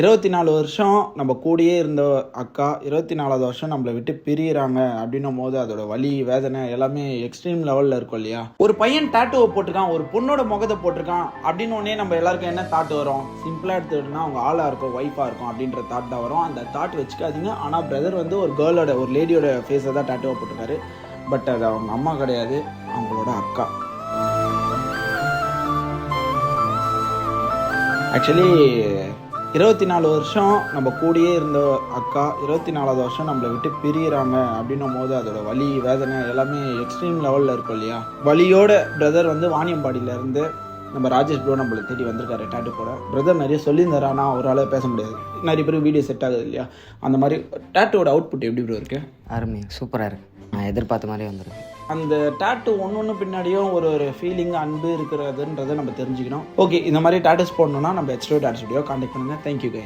24 வருஷம் நம்ம கூடயே இருந்த அக்கா 24வது வருஷம் நம்மளை விட்டு பிரியிறாங்க அப்படின்னும் போது அதோட வலி வேதனை எல்லாமே எக்ஸ்ட்ரீம் லெவலில் இருக்கும் இல்லையா. ஒரு பையன் டாட்டூவை போட்டிருக்கான், ஒரு பொண்ணோட முகத்தை போட்டிருக்கான் அப்படின்னு உடனே நம்ம எல்லாருக்கும் என்ன தாட் வரும்? சிம்பிளாக எடுத்துக்கிட்டோம்னா அவங்க ஆளாக இருக்கும், ஒய்ஃபாக இருக்கும் அப்படின்ற தாட் தான் வரும். அந்த தாட் வச்சுக்காதீங்க. ஆனால் பிரதர் வந்து ஒரு கேர்ளோட, ஒரு லேடியோட ஃபேஸை தான் டாட்டூவை போட்டிருக்காரு. பட் அது அவங்க அம்மா கிடையாது, அவங்களோட அக்கா. ஆக்சுவலி 24 வருஷம் நம்ம கூடயே இருந்த அக்கா 24வது வருஷம் நம்மளை விட்டு பிரியிறாங்க அப்படின்னும் போது அதோட வலி வேதனை எல்லாமே எக்ஸ்ட்ரீம் லெவலில் இருக்கும் இல்லையா. வலியோட பிரதர் வந்து வாணியம்பாடியிலேருந்து நம்ம ராஜேஷ் ப்ரோ நம்மளை தேடி வந்திருக்காரு டாட்டூ போட. பிரதர் நிறைய சொல்லியிருந்தாரு, ஆனால் அவரால் பேச முடியாது, நிறைய பேர் வீடியோ செட் ஆகுது இல்லையா. அந்த மாதிரி டாட்டூவோட அவுட்புட் எப்படி ப்ரோ இருக்குது? அருமை, சூப்பராக இருக்குது. நான் எதிர்பார்த்த மாதிரியே வந்துருக்கு. அந்த டாட்டூ ஒன்று பின்னாடியும் ஒரு ஃபீலிங், அன்பு இருக்கிறதுன்றதை நம்ம தெரிஞ்சுக்கணும். ஓகே, இந்த மாதிரி டாட்டூஸ் போடணும்னா நம்ம H2O டாட்டூ ஸ்டுடியோ கான்டாக்ட் பண்ணுங்கள். Thank you guys.